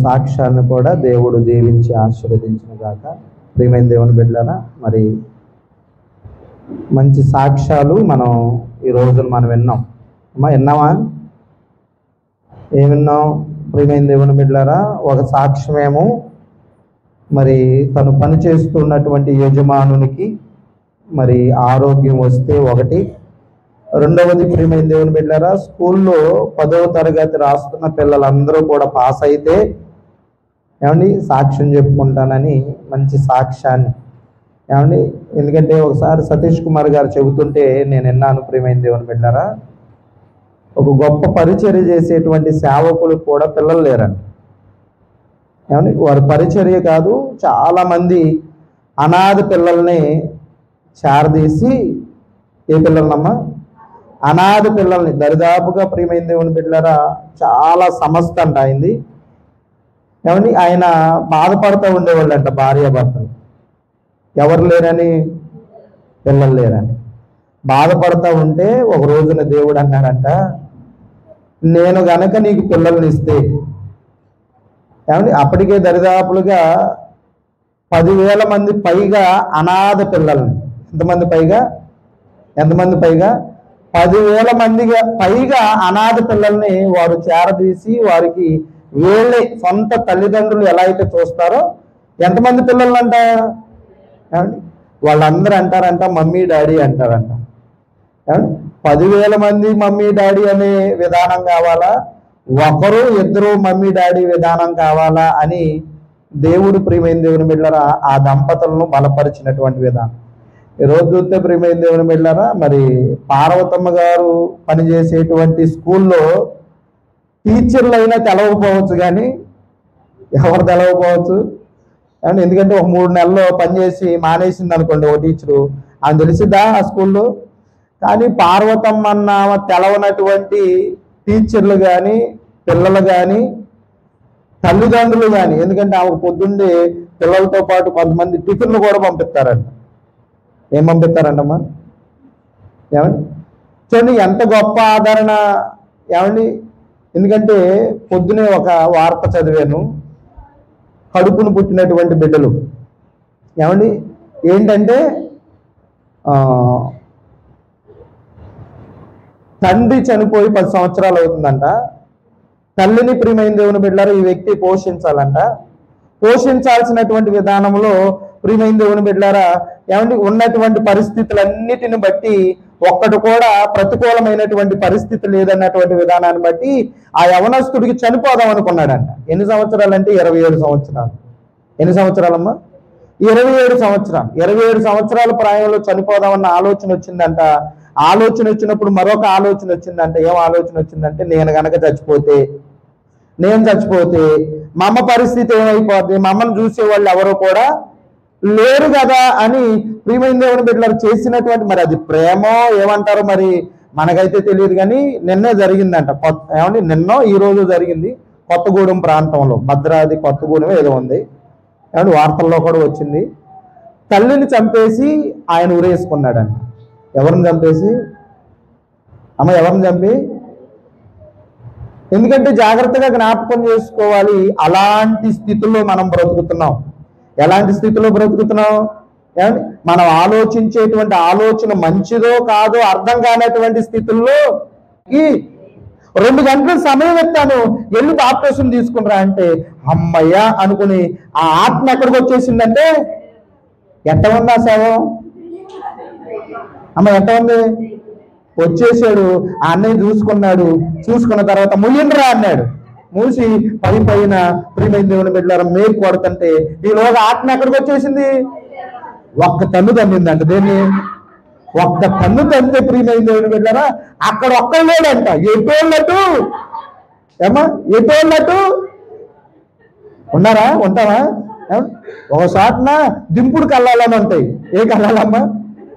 సాక్ష్యాన్ని కూడా దేవుడు దీవించి ఆశీర్వదించిన గాక. ప్రియమైన దేవుని బిడ్డలారా, మరి మంచి సాక్ష్యాలు మనం ఈ రోజున మనం విన్నాం. అమ్మా విన్నామా? ఏం విన్నాం? ప్రియమైన దేవుని బిడ్డలారా, ఒక సాక్ష్యమేమో మరి తను పనిచేస్తున్నటువంటి యజమానునికి మరి ఆరోగ్యం వస్తే ఒకటి. రెండవది ప్రియమైన దేవుని బిడ్డలారా, స్కూల్లో 10వ తరగతి రాస్తున్న పిల్లలందరూ కూడా పాస్ అయితే ఏమండి సాక్ష్యం చెప్పుకుంటానని మంచి సాక్ష్యాన్ని ఏమండి. ఎందుకంటే ఒకసారి సతీష్ కుమార్ గారు చెబుతుంటే నేను విన్నాను. ప్రియమైన దేవుని బిడ్డలారా, ఒక గొప్ప పరిచర్య చేసేటువంటి సేవకులు కూడా పిల్లలు లేరండి. ఏమండి వారి పరిచర్య కాదు, చాలామంది అనాథ పిల్లల్ని చేరదీసి, ఏ పిల్లలనమ్మా? అనాథ పిల్లల్ని దరిదాపుగా ప్రియమైన దేవుని బిడ్డలారా చాలా సంస్థ అంట అయింది. ఏమండి ఆయన బాధపడుతూ ఉండేవాళ్ళంట, భార్యాభర్తలు ఎవరు లేరని, పిల్లలు లేరని బాధపడుతూ ఉంటే ఒక రోజున దేవుడు అన్నాడంట, నేను గనక నీకు పిల్లల్ని ఇస్తే, ఏమండి అప్పటికే దరిదాపులుగా 10,000 మంది పైగా అనాథ పిల్లల్ని, ఎంతమంది పైగా 10,000 మందిగా పైగా అనాథ పిల్లల్ని వారు చేరదీసి వారికి వీళ్ళే సొంత తల్లిదండ్రులు ఎలా అయితే చూస్తారో, ఎంతమంది పిల్లలు అంట ఏమండి వాళ్ళందరూ అంటారంట మమ్మీ డాడీ అంటారంట. ఏమండి 10,000 మంది మమ్మీ డాడీ అనే విధానం కావాలా, ఒకరు ఇద్దరు మమ్మీ డాడీ విధానం కావాలా అని దేవుడు ప్రియమైన దేవుని బిడ్డలారా ఆ దంపతులను బలపరిచినటువంటి విధానం. ఈరోజు చూస్తే ప్రియమైన దేవుని బిడ్డలారా, మరి పార్వతమ్మ గారు పనిచేసేటువంటి స్కూల్లో టీచర్లు అయినా తెలవకపోవచ్చు, కానీ ఎవరు తెలవకపోవచ్చు అండి. ఎందుకంటే ఒక 3 నెలల్లో పనిచేసి మానేసింది అనుకోండి ఓ టీచరు, అని తెలిసిద్దా ఆ స్కూల్లో. కానీ పార్వతమ్మ అన్న తెలవనటువంటి టీచర్లు కానీ పిల్లలు కానీ తల్లిదండ్రులు కానీ, ఎందుకంటే ఆమెకు పొద్దున్నే పిల్లలతో పాటు కొంతమంది టిఫిన్లు కూడా పంపిస్తారంట. ఏం పంపిస్తారంటమ్మా? ఏమండి చూడండి ఎంత గొప్ప ఆదరణ. ఏమండి ఎందుకంటే పొద్దునే ఒక వార్త చదివాను, కడుపును పుట్టినటువంటి బిడ్డలు ఏమండి ఏంటంటే తండ్రి చనిపోయి 10 సంవత్సరాలు అవుతుందంట. తల్లిని ప్రియమైన దేవుని బిడ్డలారా ఈ వ్యక్తి పోషించాలంట. పోషించాల్సినటువంటి విధానంలో ప్రియమైన దేవుని బిడ్డలారా ఏమండి ఉన్నటువంటి పరిస్థితులన్నిటిని బట్టి ఒక్కటి కూడా ప్రతికూలమైనటువంటి పరిస్థితి లేదన్నటువంటి విధానాన్ని బట్టి ఆ యవనస్తుడికి చనిపోదాం అనుకున్నాడంట. ఎన్ని సంవత్సరాలు అంటే 27 సంవత్సరాలు. ఎన్ని సంవత్సరాలమ్మా? 27 సంవత్సరాలు. 27 సంవత్సరాల ప్రాయంలో చనిపోదామన్న ఆలోచన వచ్చిందంట. ఆలోచన వచ్చినప్పుడు మరొక ఆలోచన వచ్చిందంట. ఏం ఆలోచన వచ్చిందంటే, నేను గనక చచ్చిపోతే మా అమ్మ పరిస్థితి ఏమైపోద్ది, మా అమ్మను చూసేవాళ్ళు ఎవరో కూడా లేరు కదా అని ప్రియమైన దేవుని బిడ్డలు చేసినటువంటి, మరి అది ప్రేమో ఏమంటారో మరి మనకైతే తెలియదు, కానీ నిన్నే జరిగిందంట. ఏమండి నిన్నో ఈ రోజు జరిగింది కొత్తగూడెం ప్రాంతంలో, భద్రాద్రి కొత్తగూడెం ఏదో ఉంది ఏమండి, వార్తల్లో కూడా వచ్చింది. తల్లిని చంపేసి ఆయన ఉరేసుకున్నాడంట. ఎవరిని చంపేసి? అమ్మ ఎవరిని చంపి? ఎందుకంటే జాగ్రత్తగా జ్ఞాపకం చేసుకోవాలి, అలాంటి స్థితిలో మనం బ్రతుకుతున్నాం. ఎలాంటి స్థితిలో బ్రతుకుతున్నాం? ఏమండి మనం ఆలోచించేటువంటి ఆలోచన మంచిదో కాదో అర్థం కానటువంటి స్థితుల్లో 2 గంటల సమయం ఇస్తాను, వెళ్ళి బాప్టిజం తీసుకునిరా అంటే అమ్మయ్య అనుకుని ఆ ఆత్మ ఎక్కడికి వచ్చేసిందంటే, ఎట్ట ఉంది ఆ శవం? అమ్మ ఎట్ట ఉంది? వచ్చేసాడు. ఆ అన్నయ్య చూసుకున్నాడు. చూసుకున్న తర్వాత ముయ్యండ్రా అన్నాడు. మూసి పైన ప్రియమైన దేవుని బిడ్డలారా మేలు కొడుతుంటే ఈలోగా ఆత్మ ఎక్కడికి వచ్చేసింది? ఒక్క తన్ను తన్నిందంట. దేన్ని? ఒక్క తన్ను తంతే ప్రియమైన దేవుని బిడ్డలారా అక్కడ ఒక్కడు లేడంట. ఎటోళ్ళటు ఏమా ఎటోళ్ళటు ఉన్నారా? ఉంటావా? ఒకసారిన దింపుడు కళ్ళాలని ఉంటాయి. ఏ కళ్ళాలమ్మా?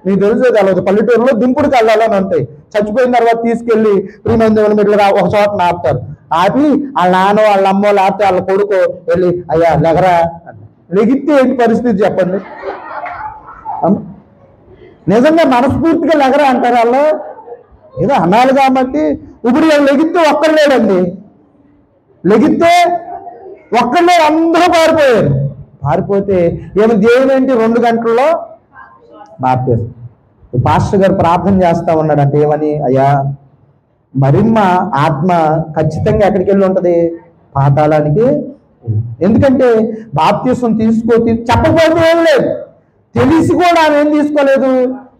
నీకు తెలిసే కలదు. పల్లెటూరులో దింపుడు కళ్ళాలని ఉంటాయి. చచ్చిపోయిన తర్వాత తీసుకెళ్లి ప్రియమైన దేవుని బిడ్డలారా ఒక చోట ఆపుతారు. ఆపి వాళ్ళ నాన్న వాళ్ళ అమ్మో లేకపోతే వాళ్ళ కొడుకు వెళ్ళి అయ్యా లెగరా లెగితే ఏంటి పరిస్థితి చెప్పండి? నిజంగా మనస్ఫూర్తిగా లెగరా అంటారు వాళ్ళు, ఏదో అనాలి కాబట్టి. ఇప్పుడు లెగితే ఒక్కరు లేడండి. లెగితే ఒక్కళ్ళే అందరూ పారిపోతే ఏమి దేవుని ఏంటి 2 గంటల్లో బాప్తిసం. పాస్టర్ గారు ప్రార్థన చేస్తా ఉన్నాడంటే ఏమని, అయ్యా మరిమ్మ ఆత్మ ఖచ్చితంగా ఎక్కడికి వెళ్ళి ఉంటుంది, పాతాళానికి. ఎందుకంటే బాప్తిసం చెప్పకపోతే ఏం లేదు, తెలిసి కూడా ఆమె ఏం తీసుకోలేదు,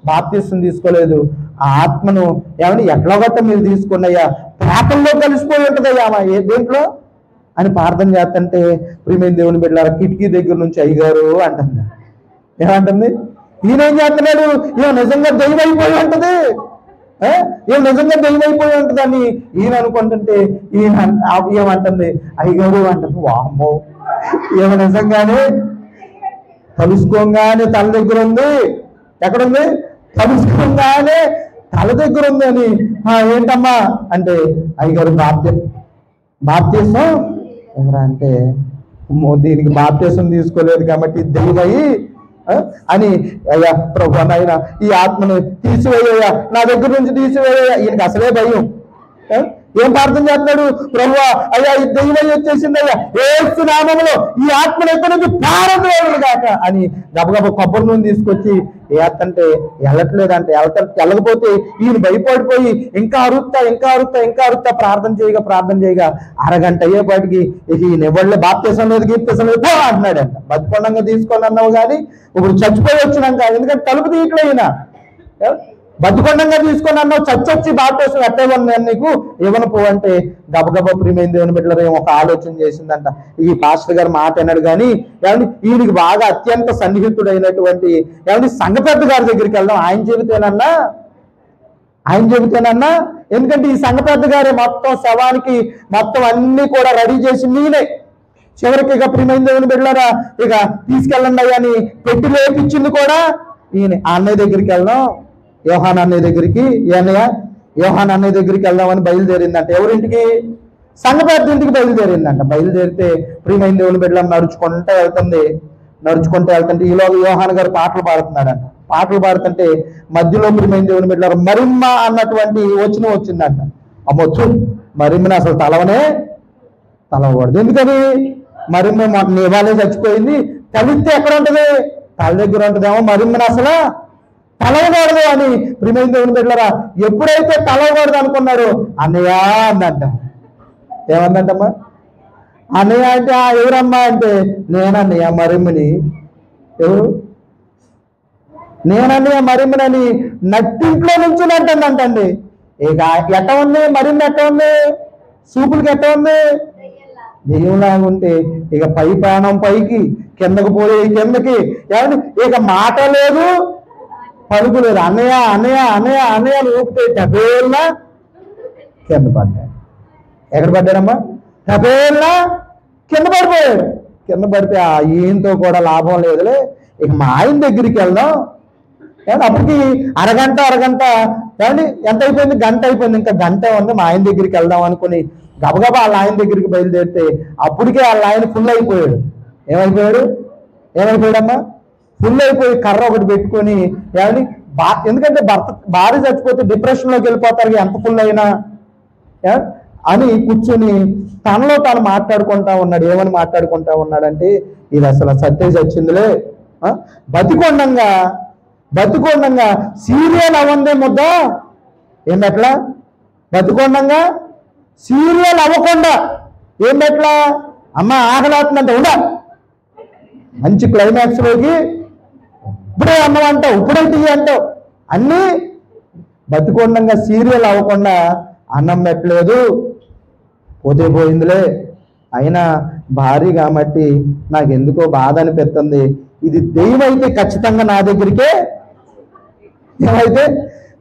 బాప్తిసం తీసుకోలేదు. ఆ ఆత్మను ఏమని ఎట్లా గట్ట మీరు తీసుకోండి అయ్యా, పాపంలో కలిసిపోయి ఉంటుంది అయ్యా ఏ దేంట్లో అని ప్రార్థన చేస్తుంటే ప్రియమైన దేవుని బిడ్డలారా కిటికీ దగ్గర నుంచి అయ్యగారు అంటుంది. ఏమంటుంది, ఈయన ఏం చేస్తున్నాడు, ఈయన నిజంగా దైవైపోయి ఉంటుంది, ఈయన నిజంగా దైవైపోయి ఉంటుంది అని ఈయన అనుకుంటుంటే ఈయన ఏమంటుంది, అయ్యగారు అంటుంది. వామ్మో, ఈయన నిజంగానే తలుసుకోగానే తల దగ్గర ఉంది, ఎక్కడుంది, తలుసుకోగానే తల దగ్గర ఉంది అని. ఏంటమ్మా అంటే, అయ్యగారు బాప్తిసం ఎవరా అంటే, దీనికి బాప్తిసం తీసుకోలేదు కాబట్టి దైవయి అని, అయ్యా ప్రభు నాయన ఈ ఆత్మను తీసివేయ్యా, నా దగ్గర నుంచి తీసివేయ్యా. ఈయనకి అసలే భయం. ఏం ప్రార్థన చేస్తున్నాడు, ప్రభువా అయ్యా ఈ దైవం వచ్చేసింది అయ్యా, యేసు నామములో ఈ ఆత్మను ఎక్కడి నుంచి పారద్రోడు కాక అని గబగబ కొబ్బరి నూనె తీసుకొచ్చి ఏత్తంటే వెళ్ళట్లేదంటే, వెళ్ళకపోతే ఈయన భయపడిపోయి ఇంకా అరుత్తా ప్రార్థన చేయగా అరగంట అయ్యేపాటికి ఈయన ఎవళ్ళే బాప్తిసం లేదు గీప్తిసం లేదు అంటున్నాడంట. బతికొండంగా తీసుకోండి అన్నావు కానీ ఇప్పుడు చచ్చిపోయి వచ్చినాక, ఎందుకంటే తలుపు తీయట్లే ఈయన, బతికొండంగా తీసుకొని అన్నావు, చచ్చొచ్చి బాప్తిసం ఎట్టేవని నేను నీకు ఇవ్వను పో అంటే గబగబా ప్రియమైన దేవుని బిడ్డలు ఒక ఆలోచన చేసిందంట. ఈ పాస్టర్ గారు మాట అన్నాడు కానీ ఏమంటే ఈయనకి బాగా అత్యంత సన్నిహితుడైనటువంటి ఏమంటే సంఘపెద్ద గారి దగ్గరికి వెళ్దాం, ఆయన చెబితేనన్నా ఎందుకంటే ఈ సంఘపెద్ద గారే మొత్తం శవానికి మొత్తం అన్ని కూడా రెడీ చేసి నేనే చివరికి ఇక ప్రియమైన దేవుని బిడ్డలారా ఇక తీసుకెళ్ళండి అయ్యా అని పెట్టి లేపించింది కూడా ఈయన. ఆ అన్నయ్య దగ్గరికి వెళ్దాం, యోహాన్ అన్నయ్య దగ్గరికి, యోహాన్ అన్నయ్య దగ్గరికి వెళ్దామని బయలుదేరిందంట. ఎవరింటికి, సంఘపెద్ద ఇంటికి బయలుదేరిందంట. బయలుదేరితే ప్రియమైన దేవుని బిడ్డలను నడుచుకుంటూ వెళ్తుంటే ఈలోగా యోహాన్ గారు పాటలు పాడుతున్నాడంట. పాటలు పాడుతుంటే మధ్యలో ప్రియమైన దేవుని బిడ్డలు మరిమ్మ అన్నటువంటి వచ్చిందంట. అమ్మొచ్చు మరిమ్మని అసలు తలవకూడదు. ఎందుకని, మరిమ్మ ఇవాళే చచ్చిపోయింది, తలిస్తే ఎక్కడ ఉంటుంది, తల దగ్గర ఉంటుందేమో, మరిమ్మని అసలు తలవకూడదు అని ప్రియమైన దేవుని బిడ్డలారా ఎప్పుడైతే తలవకూడదు అనుకున్నారో అన్నయ్య అందంట. ఏమందంటమ్మా, అన్నయ్య అంటే ఎవరమ్మా అంటే, నేనన్నయ్య మరిమ్మని. ఎవరు, నేనన్నయ్య మరిమ్మని నట్టింట్లో నుంచి అంటుందంటండి. ఇక ఎట్ట ఉంది మరిమ్మ, ఎట్ట ఉంది సూపులకి, ఎట్ట ఉంది దెయ్యంలాగా ఉంటే ఇక పై ప్రాణం పైకి, కిందకు పోయే కిందకి, ఇక మాట లేదు పలుకు లేదు. అన్నయ్య ఊపితే టపేళ్ళ కింద పడ్డాడు. ఎక్కడ పడ్డాడమ్మా, టపేళ్ళ కింద పడిపోయాడు. కింద పడితే ఈయనతో కూడా లాభం లేదులే, ఇక మా ఆయన దగ్గరికి వెళ్దాం. అప్పటికి అరగంట ఎంత అయిపోయింది, గంట అయిపోయింది, ఇంకా గంట ఉంది, మా ఆయన దగ్గరికి వెళ్దాం అనుకుని గబగబా వాళ్ళ ఆయన దగ్గరికి బయలుదేరితే అప్పటికే వాళ్ళ ఆయన ఫుల్ అయిపోయాడు. ఏమైపోయాడమ్మా, ఫుల్ అయిపోయి కర్ర ఒకటి పెట్టుకొని ఎందుకంటే భార్య చచ్చిపోతే డిప్రెషన్లోకి వెళ్ళిపోతారు ఎంత ఫుల్ అయినా అని కూర్చొని తనలో తాను మాట్లాడుకుంటా ఉన్నాడు. ఏమని మాట్లాడుకుంటా ఉన్నాడంటే, ఇది అసలు సత్య చచ్చిందిలే, బతికొండంగా సీరియల్ అవ్వందే ముద్ద, ఏంటట్లా బతికొండంగా సీరియల్ అవ్వకుండా ఏంటట్లా అమ్మ ఆకలాతుందంటే ఉండ మంచి క్లైమాక్స్ లోకి ఇప్పుడే అన్నమంటావు, ఇప్పుడే టీ అంటావు, అన్నీ బతికొండంగా సీరియల్ అవ్వకుండా అన్నం పెట్టలేదు, పోతే పోయిందిలే, అయినా భారీ కాబట్టి నాకు ఎందుకో బాధ అనిపిస్తుంది. ఇది దైవమైతే ఖచ్చితంగా నా దగ్గరికే,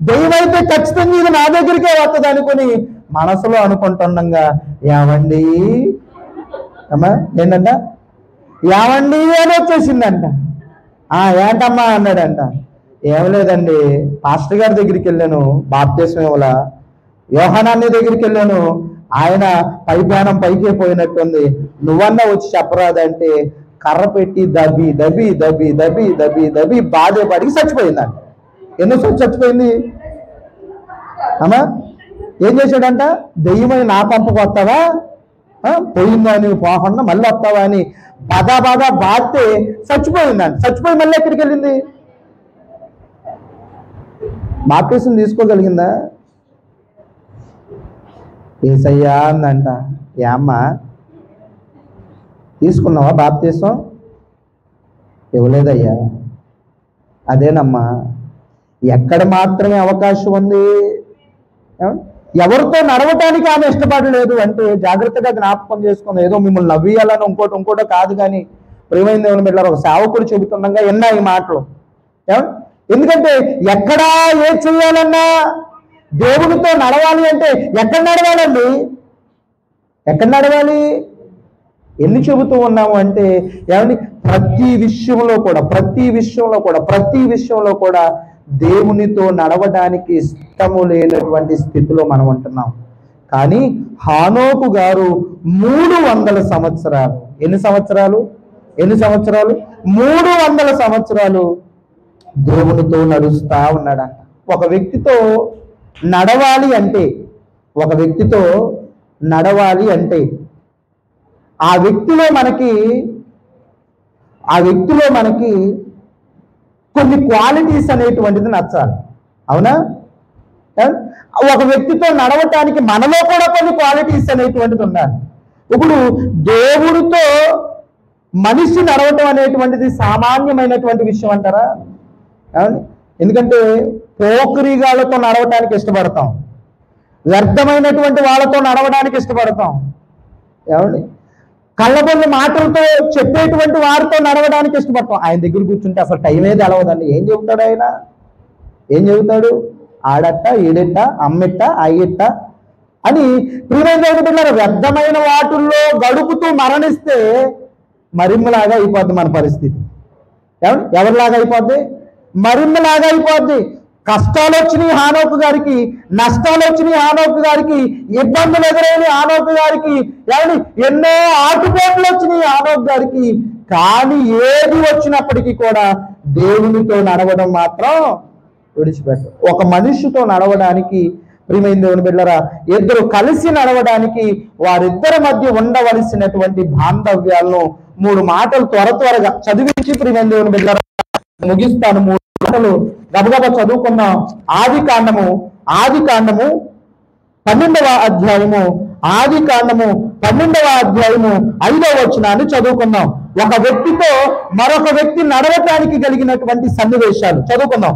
దైవమైతే ఖచ్చితంగా ఇది నా దగ్గరికే వస్తుంది అనుకుని మనసులో అనుకుంటుండగా ఏమండి అమ్మా ఏంటంట, ఏమండి అని వచ్చేసిందంట. ఏంటమ్మా అన్నాడంట. ఏం లేదండి, పాస్టర్ గారి దగ్గరికి వెళ్ళాను, బాప్తిసం ఇవ్వలా, యోహానాన్ని దగ్గరికి వెళ్ళాను, ఆయన పైపానం పైకే పోయినట్టుంది, నువ్వన్నా వచ్చి చెప్పరాదంటే కర్ర పెట్టి దబి బాధే పడికి చచ్చిపోయిందంట. ఎందుకు చచ్చిపోయింది అమ్మా, ఏం చేశాడంట, దెయ్యమని నా పంపకు వస్తావా, పోయిందా నువ్వు పోకుండా మళ్ళీ వస్తావా అని బాధా బాధితే చచ్చిపోయిందండి. చచ్చిపోయి మళ్ళీ ఎక్కడికి వెళ్ళింది? బాప్టిజం తీసుకోగలిగిందా? యేసయ్యా అందంట. ఏమ్మా తీసుకున్నావా బాప్టిజం? ఇవ్వలేదయ్యా. అదేనమ్మా, ఎక్కడ మాత్రమే అవకాశం ఉంది? ఎవరితో నడవటానికి ఆమె ఇష్టపడలేదు అంటే జాగ్రత్తగా జ్ఞాపకం చేసుకుంది. ఏదో మిమ్మల్ని నవ్వియాలని ఇంకోటో కాదు. కానీ ప్రియమైన దేవుని బిడ్డలారా, ఒక సేవకుడు చెబుతుండగా విన్నా ఈ మాటలు. ఎందుకంటే ఎక్కడా ఏ చేయాలన్నా దేవునితో నడవాలి అంటే ఎక్కడ నడవాలండి? ఎక్కడ నడవాలి? ఎన్ని చెబుతూ ఉన్నాము అంటే ప్రతి విషయంలో కూడా దేవునితో నడవడానికి ఇష్టము లేనటువంటి స్థితిలో మనం ఉంటున్నాం. కానీ హానోకు గారు 300 సంవత్సరాలు, ఎన్ని సంవత్సరాలు? 300 సంవత్సరాలు దేవునితో నడుస్తా ఉన్నాడంట. ఒక వ్యక్తితో నడవాలి అంటే ఆ వ్యక్తిలో మనకి కొన్ని క్వాలిటీస్ అనేటువంటిది నచ్చాలి. అవునా? ఒక వ్యక్తితో నడవటానికి మనలో కూడా కొన్ని క్వాలిటీస్ అనేటువంటిది ఉండాలి. ఇప్పుడు దేవుడితో మనిషి నడవటం అనేటువంటిది సామాన్యమైనటువంటి విషయం అంటారా? ఎందుకంటే పోకిరిగాళ్ళతో నడవటానికి ఇష్టపడతాం, వ్యర్థమైనటువంటి వాళ్ళతో నడవడానికి ఇష్టపడతాం. కళ్ళబొల్లి మాటలతో చెప్పేటువంటి వారితో నడవడానికి ఇష్టపడతాం. ఆయన దగ్గర కూర్చుంటే అసలు టైం ఏది అలవదండి. ఏం చెబుతాడు ఆయన? ఆడట్ట, ఈడెట్ట, అమ్మెట్ట, అయ్యెట్ట అని ప్రియమైన బిడ్డలారా, వ్యర్థమైన వాటిల్లో గడుపుతూ మరణిస్తే మరిమ్మలాగా అయిపోద్ది మన పరిస్థితి. ఎవరిలాగా అయిపోద్ది? మరిమ్మలాగా అయిపోద్ది. కష్టాలు వచ్చినాయి హానోకు గారికి, నష్టాలు వచ్చినాయి హానోకు గారికి, ఇబ్బందులు ఎదురైన హానోకు గారికి, ఎన్నో ఆటుపోట్లు వచ్చినాయి హానోకు గారికి. కానీ ఏది వచ్చినప్పటికీ కూడా దేవునితో నడవడం మాత్రం విడిచిపెట్టారు. ఒక మనిషితో నడవడానికి ప్రియమైన దేవుని బిడ్డలారా, ఇద్దరు కలిసి నడవడానికి వారిద్దరి మధ్య ఉండవలసినటువంటి బాంధవ్యాలను 3 మాటలు త్వరగా చదివించి ప్రియమైన దేవుని బిడ్డలారా ముగిస్తాను. 3 మాటలు గబగబా చదువుకున్నాం. ఆది కాండము 12వ అధ్యాయము 5వ వచనాన్ని చదువుకుందాం. ఒక వ్యక్తితో మరొక వ్యక్తి నడవటానికి కలిగినటువంటి సన్నివేశాలు చదువుకుందాం.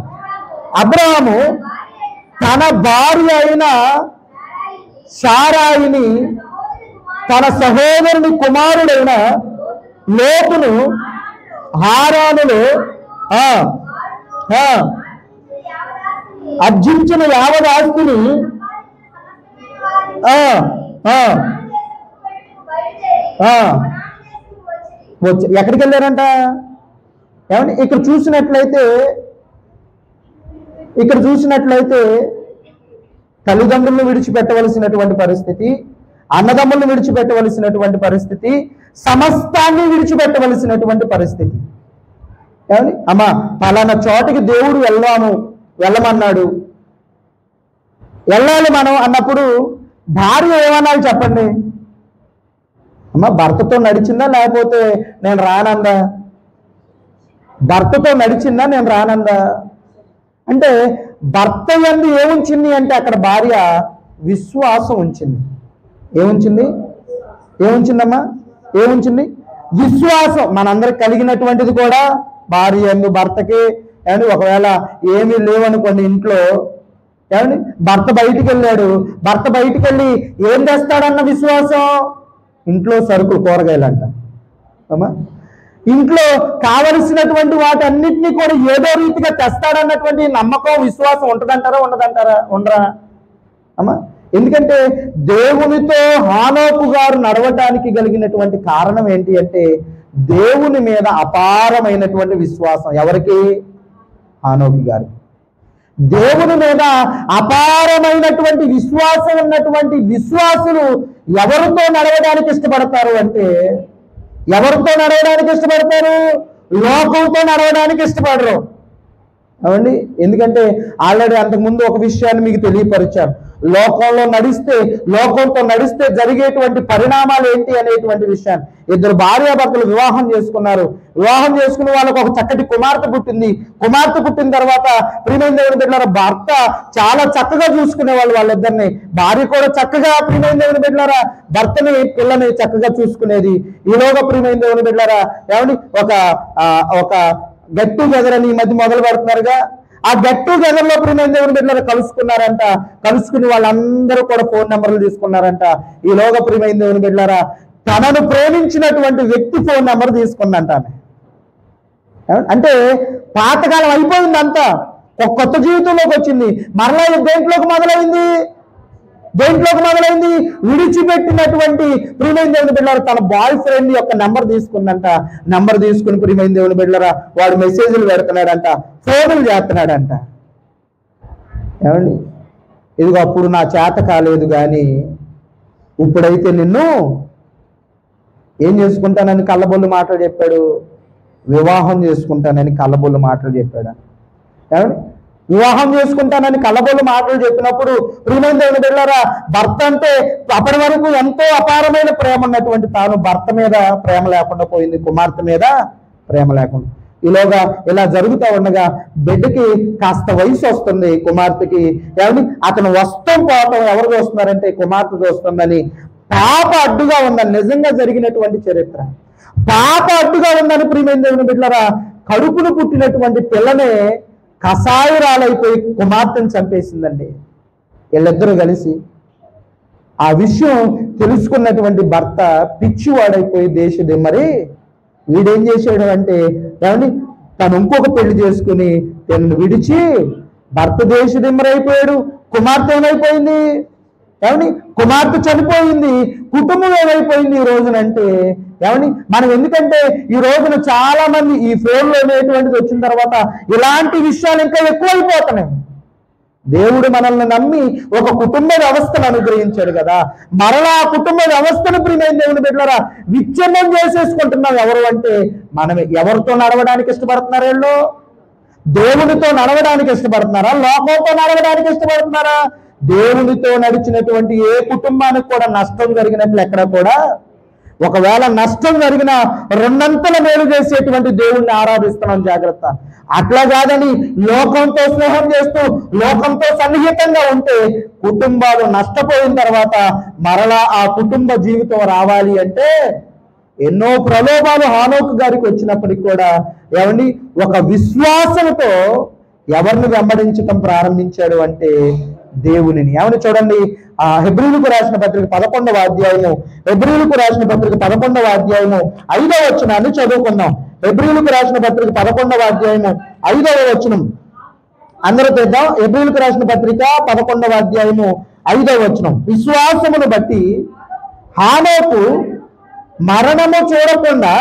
అబ్రహాము తన భార్య అయిన శారాయిని తన సహోదరుని కుమారుడైన లోతును హారానులో అర్జించిన యావదాస్తిని ఎక్కడికి వెళ్ళారంట? ఇక్కడ చూసినట్లయితే తల్లిదండ్రులను విడిచిపెట్టవలసినటువంటి పరిస్థితి, అన్నదమ్ములను విడిచిపెట్టవలసినటువంటి పరిస్థితి, సమస్తాన్ని విడిచిపెట్టవలసినటువంటి పరిస్థితి. అమ్మా పలానా చోటికి దేవుడు వెళ్ళమన్నాడు, వెళ్ళాలి మనం అన్నప్పుడు భార్య ఏమన్నాడు చెప్పండి? అమ్మ భర్తతో నడిచిందా లేకపోతే నేను రానందా? భర్తతో నడిచిందా నేను రానందా? అంటే భర్త యందు ఏముంచింది అంటే అక్కడ భార్య విశ్వాసం ఉంచింది. ఏముంచిందమ్మా? విశ్వాసం. మనందరికి కలిగినటువంటిది కూడా భార్య యందు భర్తకి. ఒకవేళ ఏమీ లేవనుకోండి ఇంట్లో, భర్త బయటికి వెళ్ళాడు, భర్త బయటికి వెళ్ళి ఏం తెస్తాడన్న విశ్వాసం? ఇంట్లో సరుకులు, కూరగాయలంట. అమ్మా ఇంట్లో కావలసినటువంటి వాటన్నిటినీ కూడా ఏదో రీతిగా తెస్తాడన్నటువంటి నమ్మకం, విశ్వాసం ఉంటుందంటారా? ఉండరా? అమ్మా ఎందుకంటే దేవునితో హానోకు గారు నడవటానికి కలిగినటువంటి కారణం ఏంటి అంటే దేవుని మీద అపారమైనటువంటి విశ్వాసం. ఎవరికి? హానోకు గారు. దేవుని మీద అపారమైనటువంటి విశ్వాసం ఉన్నటువంటి విశ్వాసులు ఎవరితో నడవడానికి ఇష్టపడతారు అంటే, లోకంతో నడవడానికి ఇష్టపడరు. అవండి. ఎందుకంటే ఆల్రెడీ అంతకుముందు ఒక విషయాన్ని మీకు తెలియపరిచాను. లోకంతో నడిస్తే జరిగేటువంటి పరిణామాలు ఏంటి అనేటువంటి విషయాన్ని. ఇద్దరు భార్యాభర్తలు వివాహం చేసుకున్నారు. వివాహం చేసుకుని వాళ్ళకు ఒక చక్కటి కుమార్తె పుట్టింది. కుమార్తె పుట్టిన తర్వాత ప్రియమైన దేవుని బిడ్డలారా భర్త చాలా చక్కగా చూసుకునే వాళ్ళిద్దరిని. భార్య కూడా చక్కగా ప్రియమైన దేవుని బిడ్డలారా భర్తని పిల్లని చక్కగా చూసుకునేది. ఈలోగా ప్రియమైన దేవుని బిడ్డలారా ఏమండి ఒక గెట్ టుగెదర్ అని ఈ మధ్య మొదలు పెడుతున్నారుగా. ఆ గెట్ టుగెదర్ లో ప్రియమైన దేవుని బిడ్డలారా కలుసుకున్నారంట. కలుసుకుని వాళ్ళందరూ కూడా ఫోన్ నెంబర్లు తీసుకున్నారంట. ఈలోగా ప్రియమైన దేవుని బిడ్డలారా తనను ప్రేమించినటువంటి వ్యక్తి ఫోన్ నెంబర్ తీసుకుందంట ఆమె. అంటే పాతకాలం అయిపోయింది అంతా, ఒక కొత్త జీవితంలోకి వచ్చింది. మరలా దేంట్లోకి మొదలైంది విడిచిపెట్టినటువంటి ప్రియమైన దేవుని బిడ్డలారా తన బాయ్ ఫ్రెండ్ యొక్క నెంబర్ తీసుకుందంట. నెంబర్ తీసుకుని ప్రియమైన దేవుని బిడ్డలారా వాడు మెసేజ్లు పెడుతున్నాడంట, ఫోన్లు చేస్తున్నాడంట. ఏమండి, ఇదిగో అప్పుడు నా చేత కాలేదు కానీ ఇప్పుడైతే నిన్ను ఏం చేసుకుంటానని కళ్ళబొల్లు మాటలు చెప్పాడు. వివాహం చేసుకుంటానని కళ్ళబొల్లు మాటలు చెప్పాడు. ఏమండి, వివాహం చేసుకుంటానని కళ్ళబొల్లు మాటలు చెప్పినప్పుడు ప్రియమైన దేవుని బిడ్డలారా భర్త అంటే అప్పటి వరకు ఎంతో అపారమైన ప్రేమ ఉన్నటువంటి తాను భర్త మీద ప్రేమ లేకుండా పోయింది, కుమార్తె మీద ప్రేమ లేకుండా. ఈలోగా ఇలా జరుగుతూ ఉండగా బిడ్డకి కాస్త వయసు వస్తుంది కుమార్తెకి. ఏమండి, అతను వస్తాం పోవటం ఎవరు చూస్తున్నారంటే కుమార్తె చూస్తుందని పాప అడ్డుగా ఉందని, నిజంగా జరిగినటువంటి చరిత్ర. పాప అడ్డుగా ఉందని ప్రియమైన దేవుని బిడ్డలారా కడుపును పుట్టినటువంటి పిల్లనే కసాయురాలైపోయి కుమార్తెను చంపేసిందండి వీళ్ళిద్దరూ కలిసి. ఆ విషయం తెలుసుకున్నటువంటి భర్త పిచ్చివాడైపోయి దేశదిమ్మరి వీడేం చేసాడు అంటే ఏమండి తను ఇంకొక పెళ్లి చేసుకుని తనను విడిచి భర్త దేశదిమ్మరైపోయాడు. కుమార్తె ఏమైపోయింది? ఏమని కుమార్తె చనిపోయింది. కుటుంబం ఏమైపోయింది ఈ రోజునంటే ఏమని మనం. ఎందుకంటే ఈ రోజున చాలా మంది ఈ ఫోన్లో అనేటువంటిది వచ్చిన తర్వాత ఇలాంటి విషయాలు ఇంకా ఎక్కువైపోతున్నాయి. దేవుడు మనల్ని నమ్మి ఒక కుటుంబ వ్యవస్థను అనుగ్రహించాడు కదా, మరలా ఆ కుటుంబ వ్యవస్థను ప్రియమైన దేవుని బిడ్డలారా విచ్ఛిన్నం చేసేసుకుంటున్నాం. ఎవరు అంటే మనమే. ఎవరితో నడవడానికి ఇష్టపడుతున్నారు వీళ్ళు? దేవునితో నడవడానికి ఇష్టపడుతున్నారా? లోకంతో నడవడానికి ఇష్టపడుతున్నారా? దేవునితో నడిచినటువంటి ఏ కుటుంబానికి కూడా నష్టం జరిగినట్లు ఎక్కడ కూడా, ఒకవేళ నష్టం జరిగిన రెండంతల మేలు చేసేటువంటి దేవుణ్ణి ఆరాధిస్తున్నాం. జాగ్రత్త. అట్లా కాదని లోకంతో స్నేహం చేస్తూ లోకంతో సన్నిహితంగా ఉంటే కుటుంబాలు నష్టపోయిన తర్వాత మరలా ఆ కుటుంబ జీవితం రావాలి అంటే ఎన్నో ప్రలోభాలు హానోకు గారికి వచ్చినప్పటికి కూడా ఏమండి ఒక విశ్వాసంతో ఎవరిని వెంబడించటం ప్రారంభించాడు అంటే దేవునిని. ఏమని చూడండి, ఆ హెబ్రీయులకు రాసిన పత్రిక 11వ అధ్యాయము, హెబ్రీయులకు రాసిన పత్రిక 11వ అధ్యాయము 5వ వచనాన్ని చదువుకుందాం. హెబ్రీయులకు రాసిన పత్రిక 11వ అధ్యాయము 5వ వచనం అందరూ తెద్దాం. హెబ్రీయులకు రాసిన పత్రిక 11వ అధ్యాయము 5వ వచనం. విశ్వాసమును బట్టి హానోకు మరణము చూడకుండా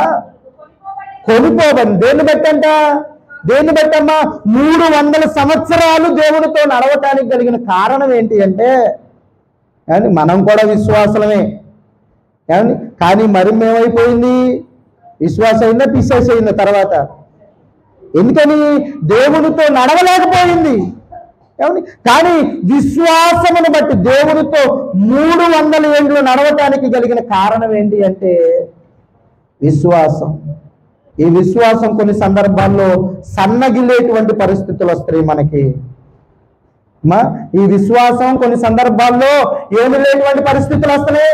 కొనుక్కోబడి. దేన్ని బట్టమ్మా 300 సంవత్సరాలు దేవునితో నడవటానికి కలిగిన కారణం ఏంటి అంటే మనం కూడా విశ్వాసమే కానీ మరి ఏమైపోయింది? విశ్వాసం అయిందా పిశాచయిందా తర్వాత? ఎందుకని? దేవునితో నడవలేకపోయింది. కానీ విశ్వాసమును బట్టి దేవునితో 300 ఏళ్ళు నడవటానికి కలిగిన కారణం ఏంటి అంటే విశ్వాసం. ఈ విశ్వాసం కొన్ని సందర్భాల్లో సన్నగిలేటువంటి పరిస్థితులు వస్తాయి మనకి. ఈ విశ్వాసం కొన్ని సందర్భాల్లో ఏమి లేటువంటి పరిస్థితులు వస్తున్నాయి,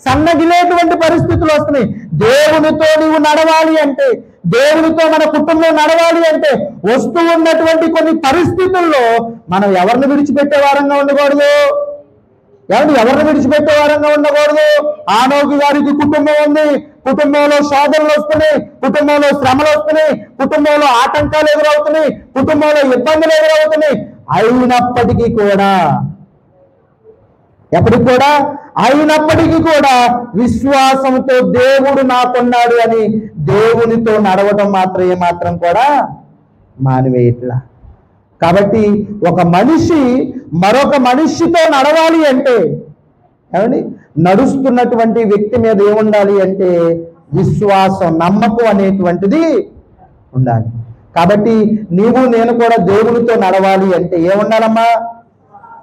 సన్నగిలేటువంటి పరిస్థితులు వస్తున్నాయి. దేవునితో నీవు నడవాలి అంటే, దేవునితో మన కుటుంబం నడవాలి అంటే వస్తూ ఉన్నటువంటి కొన్ని పరిస్థితుల్లో మనం ఎవరిని విడిచిపెట్టే వారంగా ఉండకూడదు. ఎవరిని విడిచిపెట్టే వారంగా ఉండకూడదు. హానోకు గారికి కుటుంబం ఉంది, కుటుంబంలో శోధనలు వస్తున్నాయి, కుటుంబంలో శ్రమలు వస్తున్నాయి, కుటుంబంలో ఆటంకాలు ఎదురవుతున్నాయి, కుటుంబంలో ఇబ్బందులు ఎదురవుతున్నాయి. అయినప్పటికీ కూడా విశ్వాసంతో దేవుడు నాకున్నాడు అని దేవునితో నడవడం మాత్రం కూడా మానివేయట్లా. కాబట్టి ఒక మనిషి మరొక మనిషితో నడవాలి అంటే నడుస్తున్నటువంటి వ్యక్తి మీద ఏముండాలి అంటే విశ్వాసం, నమ్మకం అనేటువంటిది ఉండాలి. కాబట్టి నీవు నేను కూడా దేవునితో నడవాలి అంటే ఏముండాలమ్మా?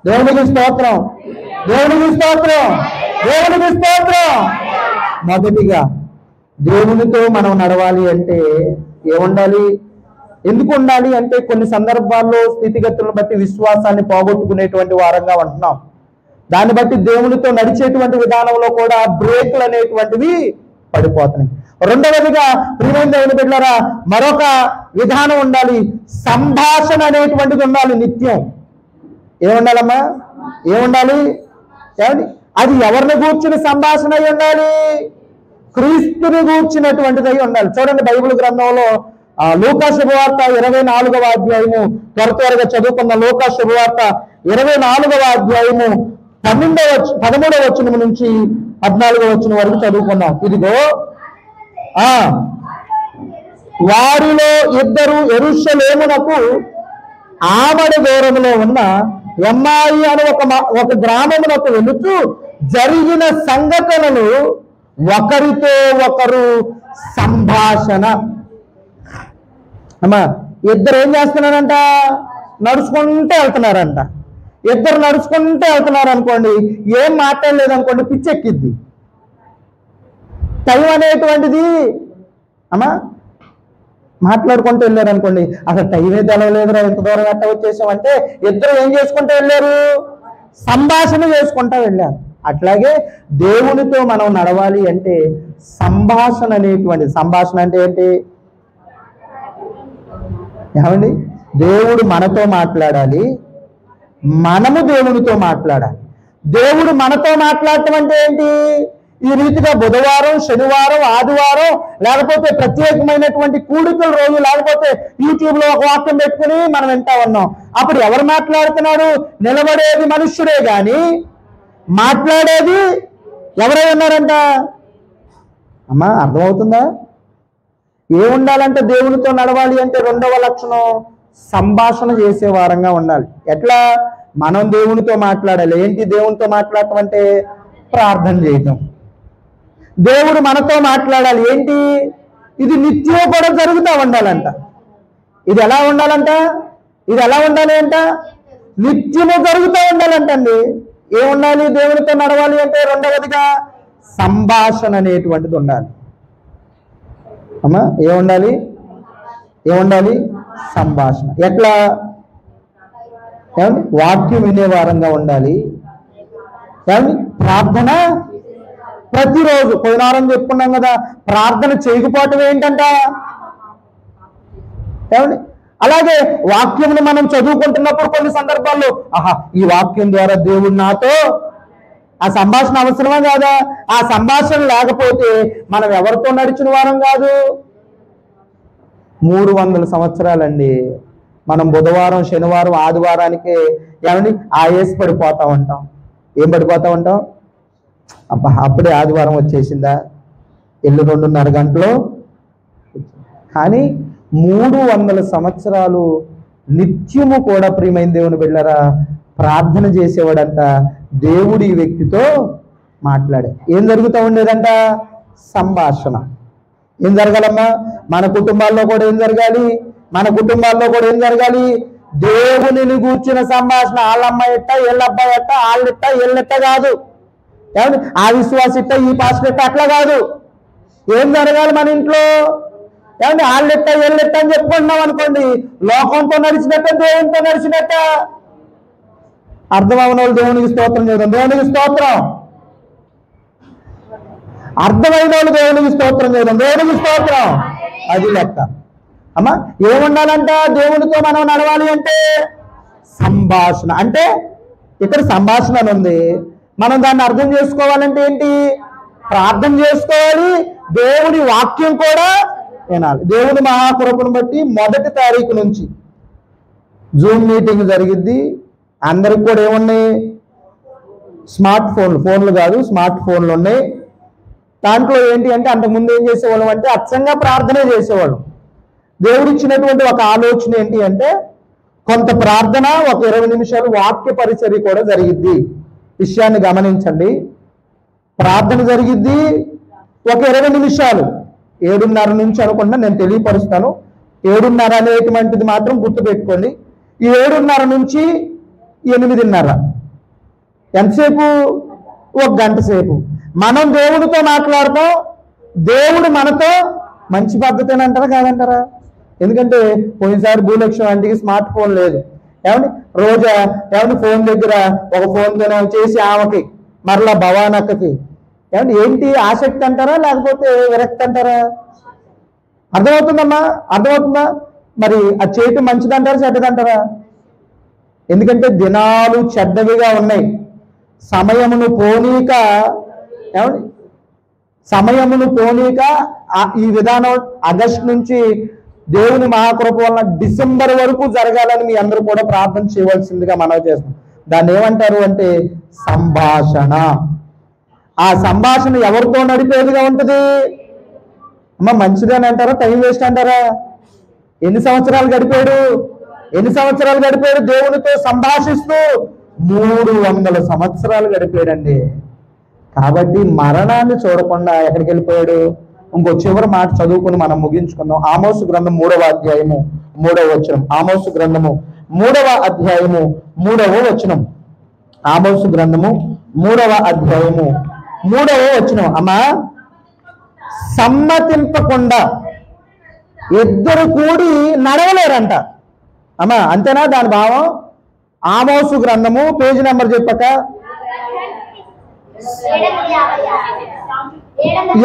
దేవునికి స్తోత్రం, దేవునికి స్తోత్రం, దేవునికి స్తోత్రం. మొదటిగా దేవునితో మనం నడవాలి అంటే ఏముండాలి? ఎందుకు ఉండాలి అంటే కొన్ని సందర్భాల్లో స్థితిగతులను బట్టి విశ్వాసాన్ని పోగొట్టుకునేటువంటి వారంగా ఉంటున్నాం. దాన్ని బట్టి దేవునితో నడిచేటువంటి విధానంలో కూడా బ్రేకులు అనేటువంటివి పడిపోతున్నాయి. రెండవదిగా ప్రియమైన దేవుని బిడ్డలారా, మరొక విధానం ఉండాలి. సంభాషణ అనేటువంటిది ఉండాలి నిత్యం. ఏముండాలమ్మా? ఏముండాలి? అది ఎవరిని కూర్చుని సంభాషణ అయి ఉండాలి? క్రీస్తుని కూర్చున్నటువంటిది అయి ఉండాలి. చూడండి, బైబిల్ గ్రంథంలో లూకా శుభవార్త 24వ అధ్యాయము త్వరగా చదువుకున్న లూకా శుభవార్త 24వ అధ్యాయము 13వ వచనం నుంచి 14వ వచనం వరకు చదువుకున్నాం. ఇదిగో వారిలో ఇద్దరు యెరూషలేమునకు ఆమడ దూరంలో ఉన్న ఎమ్మాయి అని ఒక గ్రామమునకు వెళుతూ జరిగిన సంఘటనలు ఒకరితో ఒకరు సంభాషణ. అమ్మా, ఇద్దరు ఏం చేస్తున్నారంట? నడుచుకుంటూ వెళ్తున్నారంట. ఇద్దరు నడుచుకుంటూ వెళ్తున్నారు అనుకోండి, ఏం మాట్లాడలేదు అనుకోండి, పిచ్చెక్కిద్ది. టైం అనేటువంటిది అమ్మా మాట్లాడుకుంటూ వెళ్ళారు అనుకోండి, అసలు టైమే తెలవలేదురా, ఎంత దూరం ఎట్ట వచ్చేసామంటే ఇద్దరు ఏం చేసుకుంటూ వెళ్ళారు? సంభాషణ చేసుకుంటూ వెళ్ళారు. అట్లాగే దేవునితో మనం నడవాలి అంటే సంభాషణ అనేటువంటి, సంభాషణ అంటే ఏంటి? ఏమండి? దేవుడు మనతో మాట్లాడాలి, మనము దేవునితో మాట్లాడాలి. దేవుడు మనతో మాట్లాడటం అంటే ఏంటి? ఈ రీతిగా బుధవారం, శనివారం, ఆదివారం, లేకపోతే ప్రత్యేకమైనటువంటి కూడికల రోజు, లేకపోతే యూట్యూబ్ లో ఒక వాక్యం పెట్టుకుని మనం వింటా ఉన్నాం. అప్పుడు ఎవరు మాట్లాడుతున్నాడు? నిలబడేది మనుష్యుడే గాని మాట్లాడేది ఎవరై ఉన్నారంట? అమ్మా, అర్థమవుతుందా? ఏముండాలంటే దేవునితో నడవాలి అంటే రెండవ లక్షణం సంభాషణ చేసే వారంగా ఉండాలి. ఎట్లా? మనం దేవునితో మాట్లాడాలి. ఏంటి దేవునితో మాట్లాడటం అంటే? ప్రార్థన చేయటం. దేవుడు మనతో మాట్లాడాలి. ఏంటి? ఇది నిత్యం కూడా జరుగుతూ ఉండాలంట. ఇది ఎలా ఉండాలంట? ఇది ఎలా ఉండాలి అంట? నిత్యము జరుగుతూ ఉండాలంటండి. ఏముండాలి? దేవునితో నడవాలి అంటే రెండవదిగా సంభాషణ అనేటువంటిది ఉండాలి. అమ్మా, ఏముండాలి? ఏముండాలి? సంభాషణ. ఎట్లా? ఏమండి? వాక్యం వినే వారంగా ఉండాలి. ఏమండి? ప్రార్థన ప్రతిరోజు. పోయినారం చెప్పుకున్నాం కదా, ప్రార్థన చేయకపోవటం ఏంటంట? ఏమండి? అలాగే వాక్యంని మనం చదువుకుంటున్నప్పుడు కొన్ని సందర్భాల్లో ఈ వాక్యం ద్వారా దేవుడు నాతో, ఆ సంభాషణ అవసరమా కాదా? ఆ సంభాషణ లేకపోతే మనం ఎవరితో నడిచిన వారం కాదు. 300 సంవత్సరాలండి మనం బుధవారం, శనివారం, ఆదివారానికి ఏమండి ఆయేసి పడిపోతా ఉంటాం. ఏం పడిపోతా ఉంటాం? అప్పుడే ఆదివారం వచ్చేసిందా, ఎల్లు 2.5 గంటలు. కానీ 300 సంవత్సరాలు నిత్యము కూడా ప్రియమైన దేవుని బిడ్డలారా ప్రార్థన చేసేవాడంట. దేవుడు ఈ వ్యక్తితో మాట్లాడే. ఏం జరుగుతూ ఉండేదంట? సంభాషణ. ఏం జరగాలమ్మా? మన కుటుంబాల్లో కూడా ఏం జరగాలి? మన కుటుంబాల్లో కూడా ఏం జరగాలి? దేవునిని కూర్చున్న సంభాషణ. వాళ్ళమ్మ ఎట్ట, వీళ్ళబ్బాయి ఎట్ట, వాళ్ళిట్ట, వీళ్ళెట్ట కాదు. ఏమండి? ఆ విశ్వాస ఇట్ట, ఈ పాస్టర్ ఎట్ట, అట్లా కాదు. ఏం జరగాలి మన ఇంట్లో? ఏమండి? వాళ్ళెట్ట, వీళ్ళెట్ట అని చెప్పుకుంటున్నాం అనుకోండి, లోకంతో నడిచినట్ట, దేవునితో నడిచినట్ట. అర్థమవున వాళ్ళు దేవునికి స్తోత్రం చేద్దాం. దేవునికి స్తోత్రం. అర్థమైన వాళ్ళు దేవునికి స్తోత్రం చేద్దాం. దేవునికి స్తోత్రం. అది లెక్క. అమ్మా, ఏముండాలంట? దేవునితో మనం నడవాలి అంటే సంభాషణ. అంటే ఇక్కడ సంభాషణ ఉంది, మనం దాన్ని అర్థం చేసుకోవాలంటే ఏంటి? ప్రార్థన చేసుకోవాలి, దేవుడి వాక్యం కూడా వినాలి. దేవుని మహాకృపను బట్టి 1వ తారీఖు నుంచి జూమ్ మీటింగ్ జరిగిద్ది. అందరికి కూడా ఏమున్నాయి? స్మార్ట్ ఫోన్లు కాదు, స్మార్ట్ ఫోన్లు ఉన్నాయి. దాంట్లో ఏంటి అంటే అంతకుముందు ఏం చేసేవాళ్ళం అంటే అచ్చంగా ప్రార్థనే చేసేవాళ్ళం. దేవుడిచ్చినటువంటి ఒక ఆలోచన ఏంటి అంటే కొంత ప్రార్థన, ఒక 20 నిమిషాలు వాక్య పరిచర్య కూడా జరిగిద్ది. విషయాన్ని గమనించండి. ప్రార్థన జరిగిద్ది ఒక 20 నిమిషాలు, 7:30 నుంచి అనుకుంటా, నేను తెలియపరుస్తాను. 7:30 అనేటువంటిది మాత్రం గుర్తుపెట్టుకోండి. ఈ 7:30 నుంచి 8:30 ఎంతసేపు? 1 గంట సేపు మనం దేవుడితో మాట్లాడతాం. దేవుడు మనతో మంచి పద్ధతి అంటారా కాదంటారా? ఎందుకంటే పోయినసారి భూలక్ష్మి ఆంటీకి స్మార్ట్ ఫోన్ లేదు. ఏమండి రోజా ఏమండి ఫోన్ దగ్గర ఒక ఫోన్ చేసి ఆమెకి మరలా భవానక్కకి ఏమండి ఏంటి ఆసక్తి అంటారా లేకపోతే విరక్తి అంటారా? అర్థమవుతుందమ్మా? అర్థమవుతుందా? మరి అది చేయటం మంచిదంటారా చెడ్డదంటారా? ఎందుకంటే దినాలు చెడ్డవిగా ఉన్నాయి. సమయమును పోనీక ఏమండి సమయమును పోనీక ఈ విధానం ఆగస్టు నుంచి దేవుని మహాకృప వలన డిసెంబర్ వరకు జరగాలని మీ అందరూ కూడా ప్రార్థన చేయవలసిందిగా మనవి చేస్తున్నాం. దాన్ని ఏమంటారు అంటే సంభాషణ. ఆ సంభాషణ ఎవరితో నడిపేదిగా ఉంటుంది? అమ్మ మంచిదని అంటారా టైం వేస్ట్ అంటారా? ఎన్ని సంవత్సరాలు గడిపాడు దేవునితో సంభాషిస్తూ? 300 సంవత్సరాలు గడిపాడండి. కాబట్టి మరణాన్ని చూడకుండా ఎక్కడికి వెళ్ళిపోయాడు? ఇంకో చివరి మాట చదువుకుని మనం ముగించుకుందాం. ఆమోసు గ్రంథం 3వ అధ్యాయము 3వ వచనం. ఆమోసు గ్రంథము 3వ అధ్యాయము 3వ వచనం. ఆమోసు గ్రంథము 3వ అధ్యాయము 3వ వచనం. అమ్మా, సమ్మతింపకుండా ఇద్దరు కూడి నడవలేరంట. అమ్మా అంతేనా దాని భావం? ఆమోసు గ్రంథము పేజీ నెంబర్ చెప్పక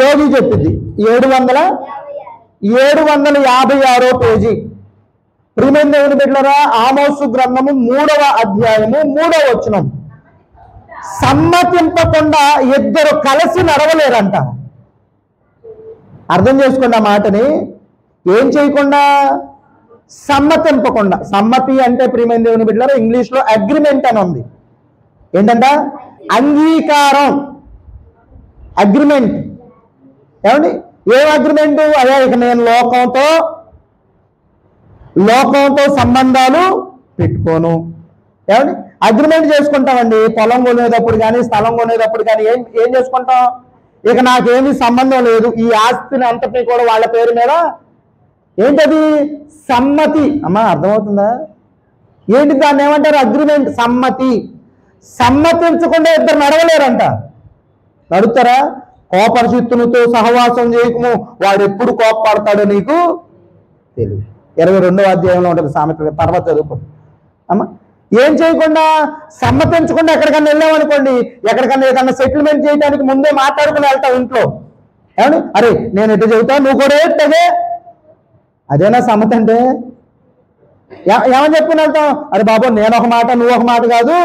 యోగి చెప్పింది 756 పేజీ. ప్రియమైన దేవుని బిడ్డలారా, ఆమోసు గ్రంథము 3వ అధ్యాయము 3వ వచనం. సమ్మతింపకుండా ఇద్దరు కలిసి నడవలేరంట. అర్థం చేసుకోండి ఆ మాటని. ఏం చేయకుండా? సమ్మతింపకుండా. సమ్మతి అంటే ప్రియమైన దేవుని బిడ్డలారా ఇంగ్లీష్లో అగ్రిమెంట్ అని ఉంది. ఏంటంట? అంగీకారం, అగ్రిమెంట్. ఏమండి ఏం అగ్రిమెంటు? అదే ఇక నేను లోకంతో సంబంధాలు పెట్టుకోను. ఏమండి అగ్రిమెంట్ చేసుకుంటామండి. పొలం కొనేటప్పుడు కానీ స్థలం కొనేటప్పుడు కానీ ఏం చేసుకుంటాం? ఇక నాకేమీ సంబంధం లేదు, ఈ ఆస్తిని అంతటినీ కూడా వాళ్ళ పేరు మీద. ఏంటది? సమ్మతి. అమ్మా అర్థమవుతుందా? ఏంటి దాన్ని ఏమంటారు? అగ్రిమెంట్, సమ్మతి. సమ్మతించకుండా ఇద్దరు నడవలేరంట. నడుస్తారా? కోపరిచిత్తునితో సహవాసం చేయకము, వాడు ఎప్పుడు కోపపడతాడో నీకు తెలియదు. 22వ అధ్యాయంలో ఉంటుంది సామెత, తర్వాత చదువుకోండి. అమ్మ ఏం చేయకుండా? సమ్మతించకుండా ఎక్కడికన్నా వెళ్ళామనుకోండి, ఏదన్నా సెటిల్మెంట్ చేయడానికి ముందే మాట్లాడుకుని వెళ్తావు ఇంట్లో. ఏమని? అరే నేను ఎటు చెబుతావు, నువ్వు కూడా ఎట్టదే. అదేనా సమ్మతి అంటే? ఏమని చెప్పుకుని వెళ్తాం? అరే బాబు నేను ఒక మాట నువ్వు ఒక మాట కాదు,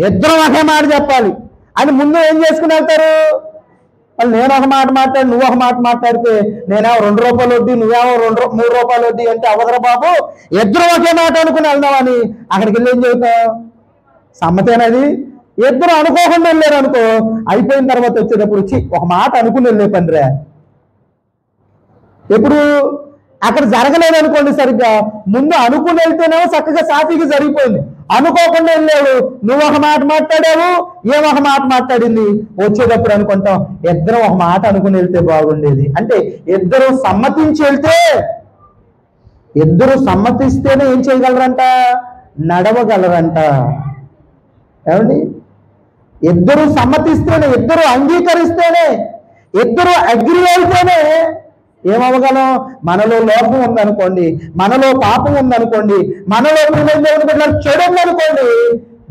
ఇద్దరం ఒకే మాట చెప్పాలి అని ముందు ఏం చేసుకుని వెళ్తారు వాళ్ళు? నేను ఒక మాట మాట్లాడి నువ్వు ఒక మాట మాట్లాడితే నేనేమో 2 రూపాయలు వడ్డీ, నువ్వేమో 3 రూపాయలు వడ్డీ అంటే అవసరం బాబు, ఇద్దరు ఒకే మాట అనుకుని వెళ్దామని అక్కడికి వెళ్ళి ఏం చెబుతావు? సమ్మతి అనేది? ఇద్దరు అనుకోకుండా వెళ్ళారు అనుకో, అయిపోయిన తర్వాత వచ్చేటప్పుడు ఒక మాట అనుకుని వెళ్ళే పనిరా. ఎప్పుడు అక్కడ జరగలేదు అనుకోండి సరిగ్గా, ముందు అనుకుని వెళ్తేనేమో చక్కగా సాఫీగా జరిగిపోయింది. అనుకోకుండా వెళ్ళాడు, నువ్వు ఒక మాట మాట్లాడావు, ఒక మాట మాట్లాడింది. వచ్చేటప్పుడు అనుకుంటాం ఇద్దరం ఒక మాట అనుకుని వెళ్తే బాగుండేది. అంటే ఇద్దరు సమ్మతించి వెళ్తే, ఇద్దరు సమ్మతిస్తేనే ఏం చేయగలరంట? నడవగలరంట. ఏమండి? ఇద్దరు సమ్మతిస్తేనే, ఇద్దరు అంగీకరిస్తేనే, ఇద్దరు అగ్రి అయితేనే ఏమవగలం? మనలో లోపం ఉందనుకోండి, మనలో పాపం ఉందనుకోండి, మనలో దేవుని బిడ్డలు చెడు ఉందనుకోండి,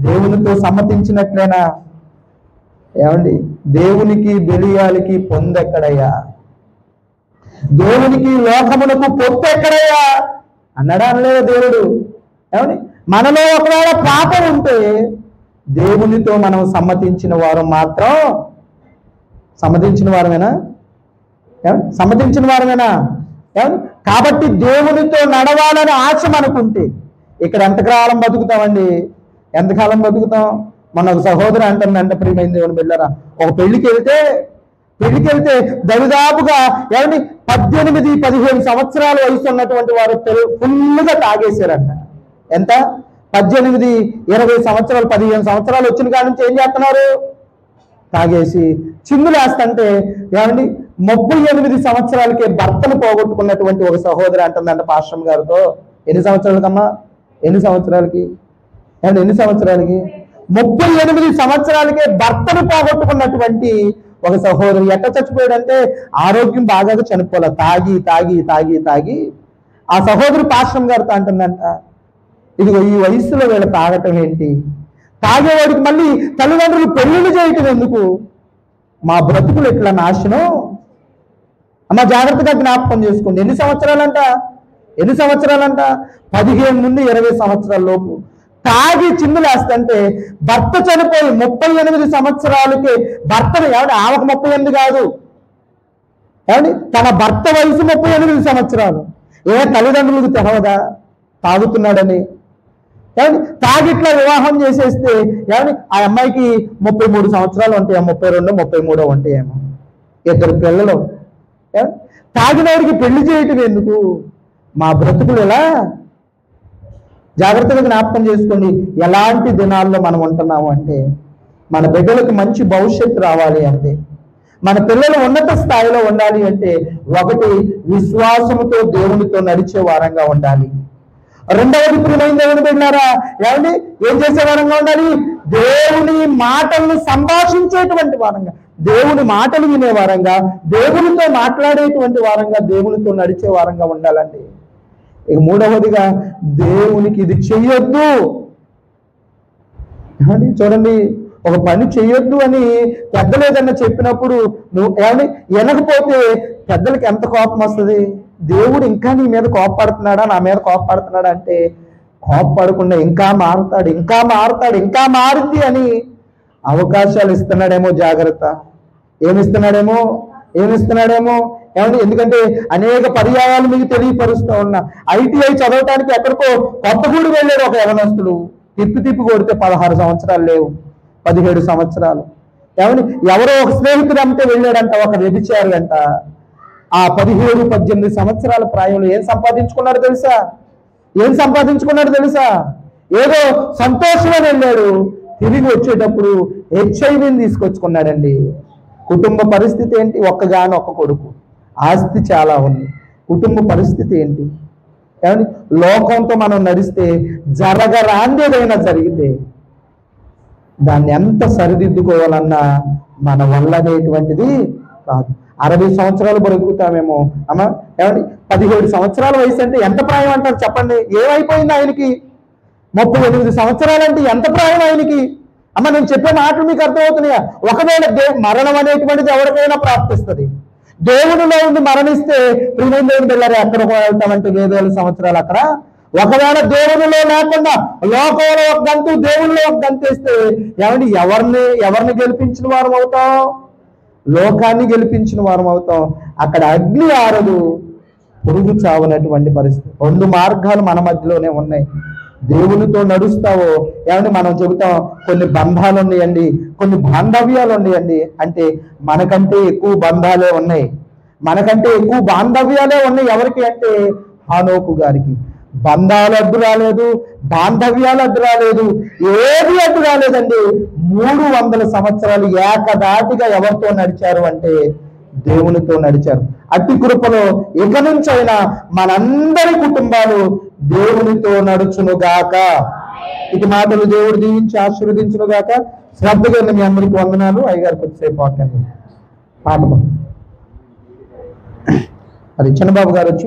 దేవునితో సమ్మతించినట్లేనా? ఏమండి? దేవునికి బెలియాలికి పొందెక్కడయ్యా? దేవునికి లోకమునకు పొత్తు ఎక్కడయ్యా అన్నాడా? అనలేదు దేవుడు. ఏమండి? మనలో ఒకవేళ పాపం ఉంటే దేవునితో మనం సమ్మతించిన వారం మాత్రం సమ్మతించిన వారమేనా? కాబట్టి దేవునితో నడవాలని ఆశ మనకుంటే ఇక్కడ ఎంతకాలం బతుకుతామండి? ఎంతకాలం బతుకుతాం? మన ఒక సహోదరు అంటుందంటే ప్రియమైన దేవుని బిడ్డలారా, ఒక పెళ్లికి వెళ్తే దరిదాపుగా 18-15 సంవత్సరాల వయసు ఉన్నటువంటి వారు ఫుల్గా తాగేశారంట. ఎంత? 18-20 సంవత్సరాలు, 15 సంవత్సరాలు వచ్చిన కాడి నుంచి ఏం చేస్తున్నారు? తాగేసి చిందులేస్తుంటే 38 సంవత్సరాలకే భర్తను పోగొట్టుకున్నటువంటి ఒక సహోదరి అంటుందంట పాస్టర్ గారితో. ఎన్ని సంవత్సరాలకమ్మా? ఎన్ని సంవత్సరాలకి? అండ్ ఎన్ని సంవత్సరాలకి? 38 సంవత్సరాలకే భర్తను పోగొట్టుకున్నటువంటి ఒక సహోదరు ఎట్లా చచ్చిపోయాడంటే ఆరోగ్యం బాగా చనిపోలే, తాగి తాగి తాగి తాగి. ఆ సహోదరు పాస్టర్ గారితో అంటుందంట, ఇదిగో ఈ వయసులో వీళ్ళు తాగటం ఏంటి, తాగేవాడికి మళ్ళీ తల్లిదండ్రులు పెళ్లిళ్ళు చేయటం ఎందుకు, మా బ్రతుకులు ఎట్లా నాశనం. అమ్మ జాగ్రత్తగా జ్ఞాపకం చేసుకోండి. ఎన్ని సంవత్సరాలంట? 15 నుండి 20 సంవత్సరాల లోపు తాగి చిందులేస్తుంటే భర్త చనిపోయి 38 సంవత్సరాలకి భర్తను ఆమెకు 38 కాదు, తన భర్త వయసు 38 సంవత్సరాలు. తల్లిదండ్రులకు తెలవదా తాగుతున్నాడని? తాగిట్లా వివాహం చేసేస్తే ఆ అమ్మాయికి 33 సంవత్సరాలు ఉంటాయి, 32, 33 ఉంటాయేమో. 2 పిల్లలు. తాగినవాడికి పెళ్లి చేయటం ఎందుకు? మా బ్రతుకులు ఎలా? జాగ్రత్తగా జ్ఞాపకం చేసుకోండి. ఎలాంటి దినాల్లో మనం ఉంటున్నాము అంటే, మన బిడ్డలకు మంచి భవిష్యత్తు రావాలి అంటే, మన పిల్లలు ఉన్నత స్థాయిలో ఉండాలి అంటే, ఒకటి విశ్వాసముతో దేవునితో నడిచే వారంగా ఉండాలి. రెండవది ప్రియమైన దేవుని బిడ్డలారా, ఏం చేసే వారంగా ఉండాలి? దేవుని మాటలను సంభాషించేటువంటి వారంగా, దేవుని మాటలు వినే వారంగా, దేవునితో మాట్లాడేటువంటి వారంగా, దేవునితో నడిచే వారంగా ఉండాలండి. ఇక మూడవదిగా దేవునికి ఇది చెయ్యొద్దు. చూడండి, ఒక పని చెయ్యొద్దు అని పెద్దలు ఏదన్నా చెప్పినప్పుడు నువ్వు వినకపోతే పెద్దలకి ఎంత కోపం వస్తుంది. దేవుడు ఇంకా నీ మీద కోపపడుతున్నాడా, నా మీద కోపపడుతున్నాడా అంటే, కోపపడకుండా ఇంకా మారుతాడు, ఇంకా మారుతాడు, ఇంకా మారుద్ది అని అవకాశాలు ఇస్తున్నాడేమో. జాగ్రత్త. ఏమిస్తున్నాడేమో. ఎందుకంటే అనేక పర్యాయాలు మీకు తెలియపరుస్తూ ఉన్నా. ITI చదవటానికి ఎక్కడికో కొత్తగూడు వెళ్ళాడు ఒక యవనస్తుడు. తిప్పి కొడితే 16 సంవత్సరాలు లేవు, 17 సంవత్సరాలు. ఎవరో ఒక స్నేహితుడు అమ్మితే వెళ్ళాడంట, ఒక వ్యభిచారి అంట. ఆ 17, 18 సంవత్సరాల ప్రాయంలో ఏం సంపాదించుకున్నాడు తెలుసా? ఏదో సంతోషంగా వెళ్ళాడు, తిరిగి వచ్చేటప్పుడు HIV తీసుకొచ్చుకున్నాడండి. కుటుంబ పరిస్థితి ఏంటి? ఒక్క కొడుకు, ఆస్తి చాలా ఉంది. కుటుంబ పరిస్థితి ఏంటి? లోకంతో మనం నడిస్తే జరగరాందేదైనా జరిగితే దాన్ని ఎంత సరిదిద్దుకోవాలన్నా మన వల్ల అనేటువంటిది కాదు. 60 సంవత్సరాలు బ్రతుకుతామేమో. 17 సంవత్సరాల వయసు అంటే ఎంత ప్రాయం అంటారు చెప్పండి? ఏమైపోయింది ఆయనకి? 38 సంవత్సరాలంటే ఎంత ప్రాయం ఆయనకి? నేను చెప్పే మాటలు మీకు అర్థమవుతున్నాయా? ఒకవేళ మరణం అనేటువంటిది ఎవరికైనా ప్రాప్తిస్తుంది. దేవునిలో ఉండి మరణిస్తే ప్రియమైన దేవుని బిడ్డలారా ఎక్కడికి వెళ్తామంటే 5,000 సంవత్సరాలు అక్కడ. ఒకవేళ దేవునిలో లేకుండా లోకంలో ఒక గంతు, దేవునిలో ఒక గంతేస్తే ఎవరిని గెలిపించిన వారం అవుతాం? లోకాన్ని గెలిపించిన వారం అవుతాం. అక్కడ అగ్ని ఆరదు, పురుగు చావనటువంటి పరిస్థితి. 2 మార్గాలు మన మధ్యలోనే ఉన్నాయి. దేవునితో నడుస్తావో మనం చెబుతాం కొన్ని బంధాలు ఉన్నాయండి, కొన్ని బాంధవ్యాలు ఉన్నాయండి అంటే మనకంటే ఎక్కువ బంధాలే ఉన్నాయి, మనకంటే ఎక్కువ బాంధవ్యాలే ఉన్నాయి. ఎవరికి అంటే హానోకు గారికి. బంధాలు అడ్డు రాలేదు, బాంధవ్యాలు అడ్డు రాలేదు, ఏది అడ్డు రాలేదండి. 300 సంవత్సరాలు ఏకదాటిగా ఎవరితో నడిచారు అంటే దేవునితో నడిచారు. అట్టి కృపలో ఇక నుంచైనా మనందరి కుటుంబాలు దేవునితో నడుచునుగాక. ఇటు మాటలు దేవుడు దీవించి ఆశీర్వదించునుగాక. శ్రద్ధగా మీ అందరికీ వందనాలు. అయ్యగారు కొద్దిసేపు పాట. అది చిన్నబాబు గారు వచ్చి